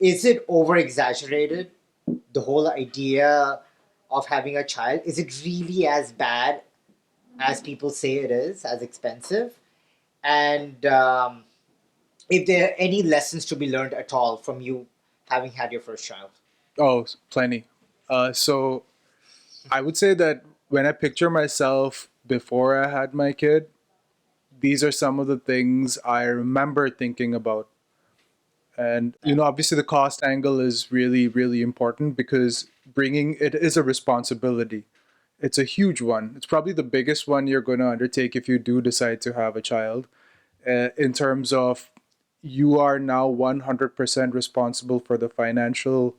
is it over exaggerated? The whole idea of having a child, is it really as bad as people say it is, as expensive? And if there are any lessons to be learned at all from you having had your first child? Oh, plenty. So I would say that when I picture myself before I had my kid, these are some of the things I remember thinking about. And, Yeah. obviously the cost angle is really, really important because bringing it is a responsibility. It's a huge one. It's probably the biggest one you're going to undertake if you do decide to have a child, in terms of you are now 100% responsible for the financial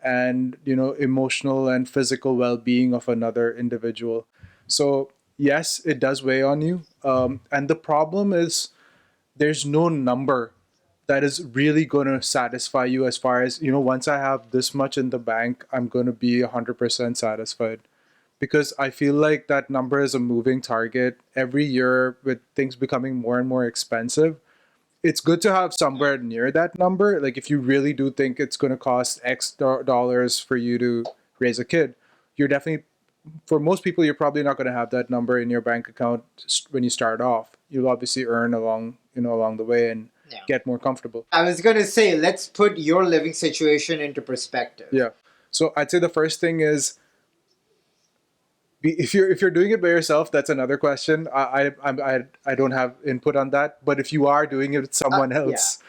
and emotional and physical well-being of another individual. So yes, it does weigh on you, and the problem is there's no number that is really going to satisfy you as far as once I have this much in the bank, I'm going to be 100% satisfied, because I feel like that number is a moving target every year with things becoming more and more expensive. It's good to have somewhere near that number. Like if you really do think it's going to cost dollars for you to raise a kid, you're definitely, for most people, you're probably not going to have that number in your bank account when you start off. You'll obviously earn along the way and Yeah. get more comfortable. I was going to say, let's put your living situation into perspective. Yeah. So I'd say the first thing is, if you're doing it by yourself, that's another question. I don't have input on that. But if you are doing it with someone Yeah. else,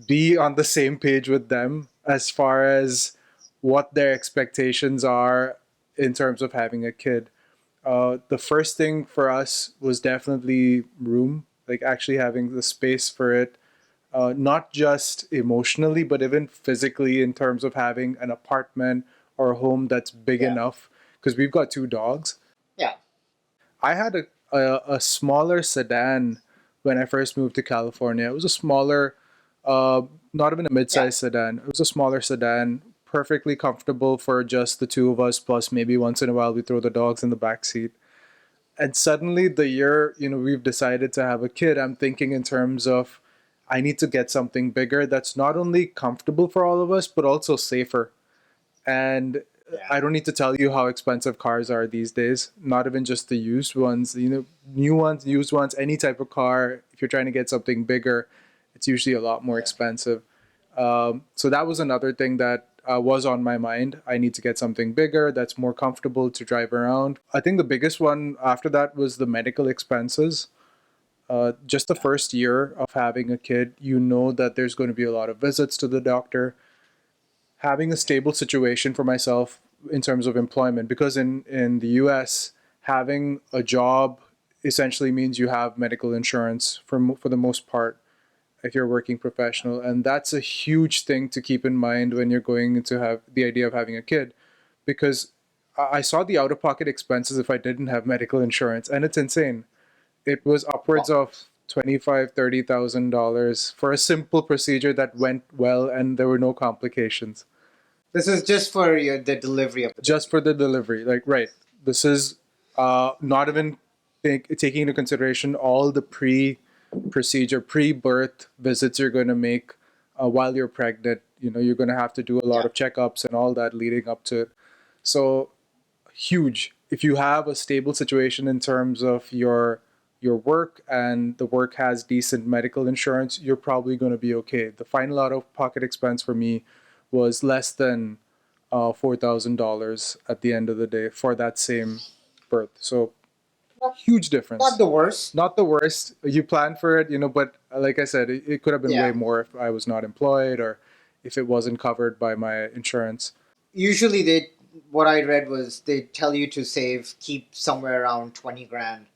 be on the same page with them as far as what their expectations are in terms of having a kid. The first thing for us was definitely room, like actually having the space for it, not just emotionally, but even physically, in terms of having an apartment or a home that's big Yeah. enough. Because we've got two dogs. Yeah. I had a smaller sedan when I first moved to California. It was a smaller, not even a Yeah. mid-sized sedan. It was a smaller sedan, perfectly comfortable for just the two of us. Plus, maybe once in a while we throw the dogs in the back seat. And suddenly, the year we've decided to have a kid, I'm thinking in terms of I need to get something bigger that's not only comfortable for all of us but also safer. And Yeah. I don't need to tell you how expensive cars are these days. Not even just the used ones, new ones, used ones, any type of car. If you're trying to get something bigger, it's usually a lot more Yeah. expensive. So that was another thing that was on my mind. I need to get something bigger that's more comfortable to drive around. I think the biggest one after that was the medical expenses. Just the Yeah. first year of having a kid, you know that there's going to be a lot of visits to the doctor. Having a stable situation for myself in terms of employment, because in the US, having a job essentially means you have medical insurance for the most part if you're a working professional, and that's a huge thing to keep in mind when you're going to have the idea of having a kid, because I saw the out of pocket expenses if I didn't have medical insurance, and it's insane. It was upwards Well, of 25, $30,000 for a simple procedure that went well and there were no complications. this is just for the delivery of the Just baby. for the delivery. Like, right. This is not even taking into consideration all the procedure, pre-birth visits you're going to make while you're pregnant. You're going to have to do a lot Yeah. of checkups and all that leading up to it. So huge. If you have a stable situation in terms of your work and the work has decent medical insurance, you're probably going to be okay. The final out of pocket expense for me was less than $4,000 at the end of the day for that same birth. So Not, huge not difference. the worst. Not the worst. You plan for it, but like I said, it could have been way Yeah. more if I was not employed or if it wasn't covered by my insurance. Usually, what I read was they tell you to keep somewhere around 20 grand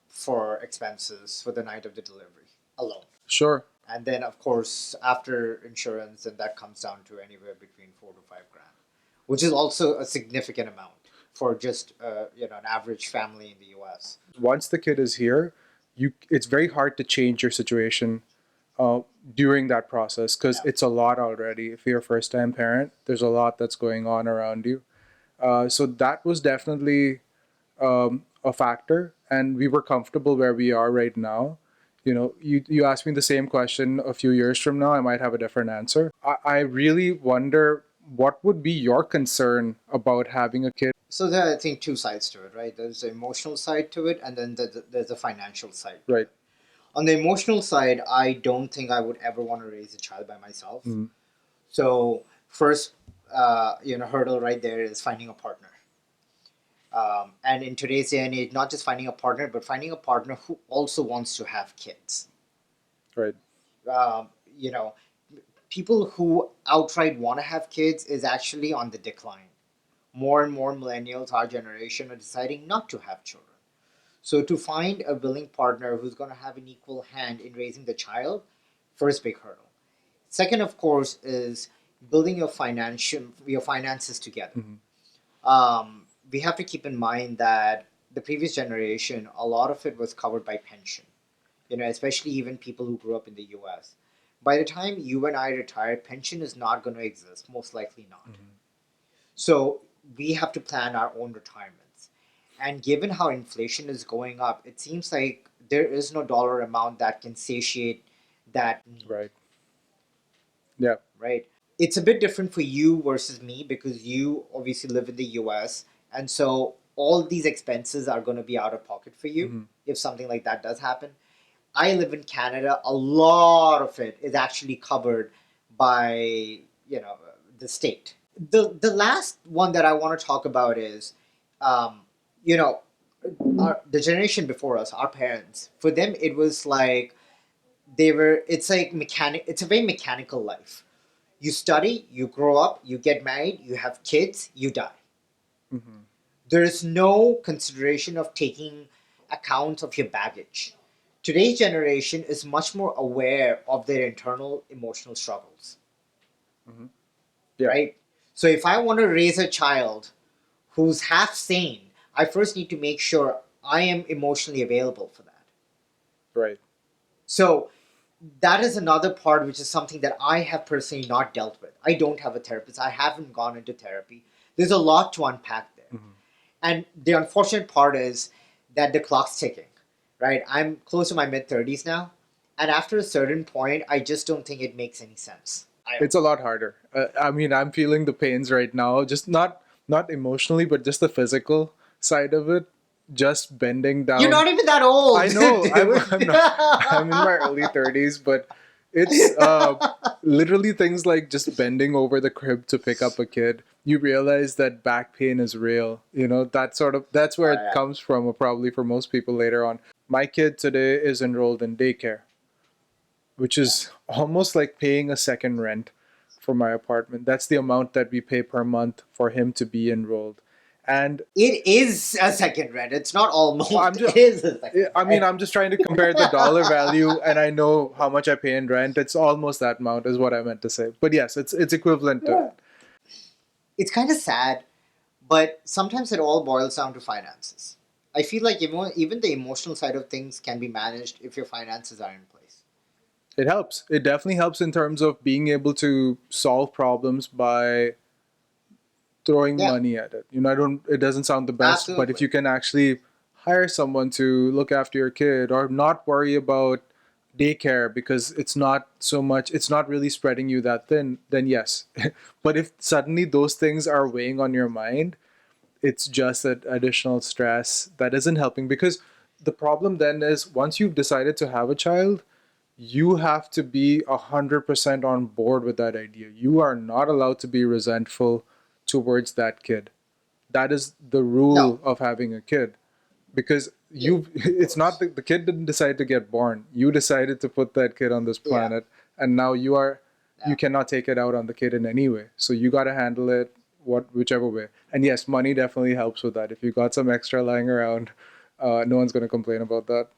for expenses for the night of the delivery alone. Sure. And then, of course, after insurance, and that comes down to anywhere between 4 to 5 grand, which is also a significant amount for just an average family in the U.S. Once the kid is here, it's very hard to change your situation uh, during that process because Yeah. it's a lot already. If you're a first time parent, there's a lot that's going on around you. So that was definitely a factor, and we were comfortable where we are right now. You ask me the same question a few years from now, I might have a different answer. I really wonder what would be your concern about having a kid. So there are, I think, two sides to it, right? There's the emotional side to it, and then there's the financial side to Right. it. On the emotional side, I don't think I would ever want to raise a child by myself. Mm, So first, hurdle right there is finding a partner. And in today's day and age, not just finding a partner, but finding a partner who also wants to have kids. right. Um, you know, People who outright want to have kids is actually on the decline. More and more millennials, our generation, are deciding not to have children. So to find a willing partner who's going to have an equal hand in raising the child, first big hurdle. Second, of course, is building your finances together. Hmm. We have to keep in mind that the previous generation, a lot of it was covered by pension. Especially even people who grew up in the U.S. By the time you and I retire, pension is not going to exist, most likely not. Hmm. So we have to plan our own retirements. And given how inflation is going up, it seems like there is no dollar amount that can satiate that need, Right. Yeah. right? It's a bit different for you versus me because you obviously live in the US. And so all these expenses are going to be out of pocket for you Hmm. if something like that does happen. I live in Canada. A lot of it is actually covered by the state. The last one that I want to talk about is, um, you know, the generation before us, our parents. For them, it was like they were. It's like mechanic. It's a very mechanical life. You study, you grow up, you get married, you have kids, you die. Hmm. There is no consideration of taking account of your baggage. Today's generation is much more aware of their internal emotional struggles, Hmm. Yeah. right? So if I want to raise a child who's half sane, I first need to make sure I am emotionally available for that. Right. So that is another part which is something that I have personally not dealt with. I don't have a therapist. I haven't gone into therapy. There's a lot to unpack there. Hmm. And the unfortunate part is that the clock's ticking, right? I'm close to my mid 30s now. And after a certain point, I just don't think it makes any sense. It's a lot harder. I mean, I'm feeling the pains right now, just not emotionally, but just the physical side of it. Just bending You're down. not even that I old, know I'm dude. not. I'm in my early 30s, but it's literally things like just bending over the crib to pick up a kid. You realize that back pain is real. That's where Oh, it yeah. comes from, probably for most people later on. My kid today is enrolled in daycare, which Yeah. is almost like paying a second rent for my apartment. That's the amount that we pay per month for him to be enrolled. And It is a second rent. It's not I'm almost. just It is a second I mean, rent. I'm just trying to compare the dollar value, and I know how much I pay in rent. It's almost that amount, is what I meant to say. But yes, it's equivalent to Yeah. it. It's kind of sad, but sometimes it all boils down to finances. I feel like even the emotional side of things can be managed if your finances are in place. It helps. It definitely helps in terms of being able to solve problems by throwing Yeah, money at it. I don't. It doesn't sound the best, but if absolutely. you can actually hire someone to look after your kid or not worry about daycare because it's not really spreading you that thin, then yes. But if suddenly those things are weighing on your mind, it's just that additional stress that isn't helping, because the problem then is once you've decided to have a child, you have to be 100% on board with that idea. You are not allowed to be resentful towards that kid. That is the No, rule of having a kid, because yeah, you of it's not course. the kid didn't decide to get born. You decided to put that kid on this Yeah, planet, and now you yeah. cannot take it out on the kid in any way. So you got to handle it whichever way. And yes, money definitely helps with that. If you got some extra lying around, no one's going to complain about that.